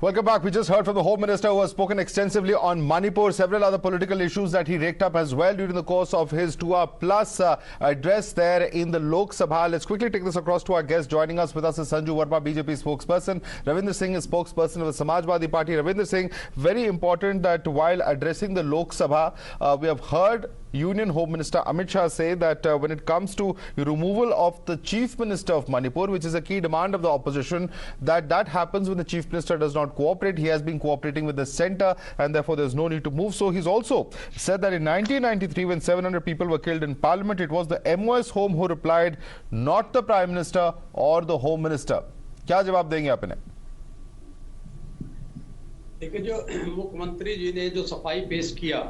Welcome back. We just heard from the Home Minister, who has spoken extensively on Manipur, several other political issues that he raked up as well during the course of his 2-hour-plus address there in the Lok Sabha. Let's quickly take this across to our guest. Joining us with us is Sanju Verma, BJP spokesperson. Ravinder Singh is spokesperson of the Samajwadi Party. Ravinder Singh, very important that while addressing the Lok Sabha, we have heard Union Home Minister Amit Shah say that when it comes to removal of the Chief Minister of Manipur, which is a key demand of the opposition, that happens when the Chief Minister does not cooperate. He has been cooperating with the centre and therefore there's no need to move. So he's also said that in 1993, when 700 people were killed in Parliament, it was the MOS Home who replied, not the Prime Minister or the Home Minister. क्या जवाब देंगे आप इन्हें? देखिए, जो मुख्यमंत्री जी ने जो सफाई पेश किया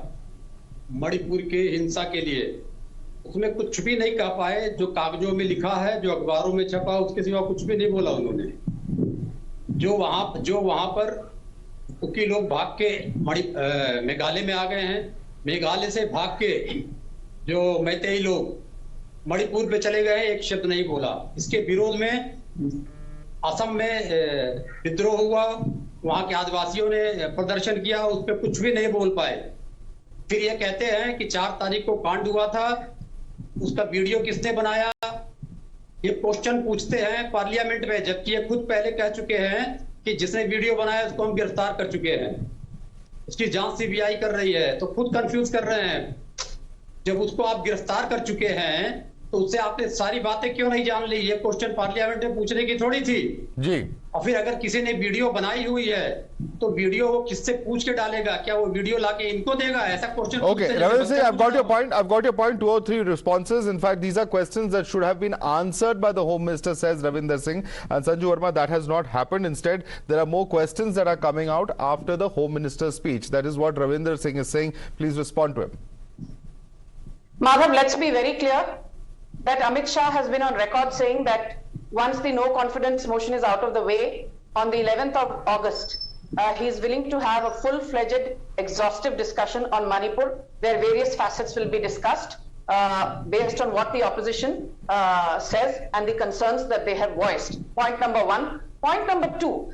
मणिपुर के हिंसा के लिए, उसमें कुछ भी नहीं कह पाए। जो कागजों में लिखा है, जो अखबारों में छपा, उसके सिवा कुछ भी नहीं बोला उन्होंने। जो वहां पर कुकी लोग भाग के मेघालय में आ गए हैं, मेघालय से भाग के जो मैतेई लोग मणिपुर पे चले गए, एक शब्द नहीं बोला। इसके विरोध में असम में विद्रोह हुआ, वहां के आदिवासियों ने प्रदर्शन किया, उस पर कुछ भी नहीं बोल पाए। फिर ये कहते हैं कि 4 तारीख को कांड हुआ था, उसका वीडियो किसने बनाया, ये क्वेश्चन पूछते हैं पार्लियामेंट में, जबकि ये खुद पहले कह चुके हैं कि जिसने वीडियो बनाया उसको हम गिरफ्तार कर चुके हैं, उसकी जांच सीबीआई कर रही है। तो खुद कंफ्यूज कर रहे हैं। जब उसको आप गिरफ्तार कर चुके हैं तो उससे आपने सारी बातें क्यों नहीं जान ली? ये क्वेश्चन पार्लियामेंट में पूछने की थोड़ी थी जी। और फिर अगर किसी ने वीडियो बनाई हुई है तो वीडियो वो किससे पूछ के डालेगा? क्या वो वीडियो लाके इनको देगा? ऐसा question. Okay, Ravinder Singh, I've got your point. 2 or 3 responses. In fact, these are questions that should have been answered by the Home Minister, says Ravinder Singh. And Sanju Verma, that has not happened. Instead, there are more questions that are coming out after the Home Minister's speech. That is what Ravinder Singh is saying. Please respond to him. Madhav, let's be very clear that Amit Shah has been on record saying that once the no confidence motion is out of the way, on the 11th of August, he is willing to have a full-fledged, exhaustive discussion on Manipur, where various facets will be discussed based on what the opposition says and the concerns that they have voiced. Point number 1. Point number 2,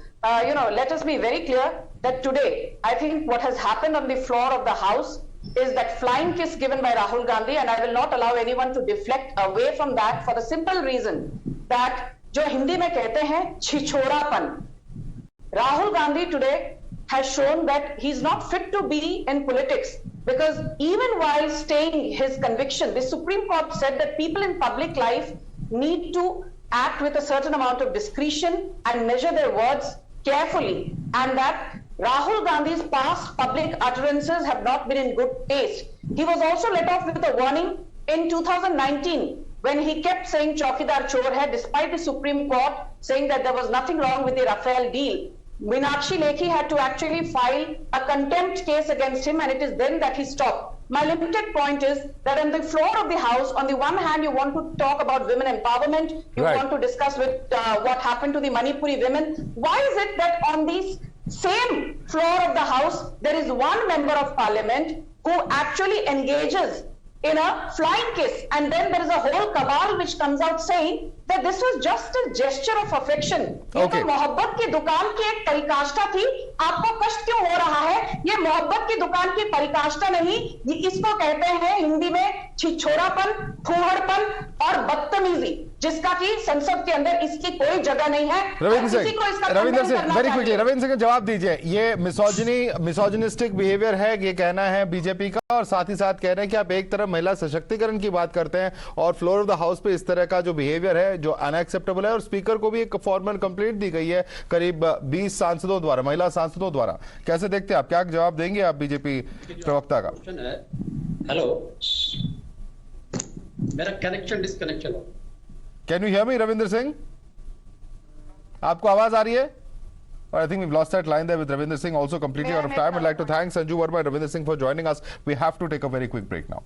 let us be very clear that today, I think what has happened on the floor of the House is that flying kiss given by Rahul Gandhi, and I will not allow anyone to deflect away from that for the simple reason that जो हिंदी में कहते हैं छिछोरापन, Rahul Gandhi today has shown that he's not fit to be in politics, because even while staying his conviction, the Supreme Court said that people in public life need to act with a certain amount of discretion and measure their words carefully, and that Rahul Gandhi's past public utterances have not been in good taste. He was also let off with a warning in 2019 when he kept saying Chaukidar Chor hai, despite the Supreme Court saying that there was nothing wrong with the Rafale deal. Meenakshi Lekhi had to actually file a contempt case against him, and it is then that he stopped. My limited point is that on the floor of the House, on the one hand, you want to talk about women empowerment, you want to discuss with what happened to the Manipuri women. Why is it that on these same floor of the House, there is one member of Parliament who actually engages in a flying kiss, and then there is a whole cabal which comes out saying that this was just a gesture of affection. ये तो मोहब्बत की दुकान की एक परिकाष्ठा थी। आपको कष्ट क्यों हो रहा है? ये मोहब्बत की दुकान की परिकाष्ठा नहीं, ये इसको कहते हैं हिंदी में छिछोरापन, फूहड़पन और बदतमीजी, जिसका कि संसद के अंदर इसकी कोई जगह नहीं है। रविंद्र सिंह, वेरी क्विकली, रविंद्र सिंह जवाब दीजिए। ये मिसोजिनिस्टिक बिहेवियर है, ये कहना है बीजेपी का, और साथ ही साथ कह रहे हैं कि आप एक तरफ महिला सशक्तिकरण की बात करते हैं और फ्लोर ऑफ द हाउस पे इस तरह का जो बिहेवियर है जो अनएक्सेप्टेबल है, और स्पीकर को भी एक फॉर्मल कंप्लेंट दी गई है करीब 20 सांसदों द्वारा, महिला सांसदों द्वारा। कैसे देखते हैं आप, क्या जवाब देंगे आप बीजेपी प्रवक्ता का? हेलो, मेरा कनेक्शन डिस्कनेक्शन हो। Can you hear me Ravindra Singh? आपको आवाज आ रही है? I think we've lost that line there with Ravinder Singh, also completely out of time. I'd like to thank Sanju Verma and Ravinder Singh for joining us. We have to take a very quick break now.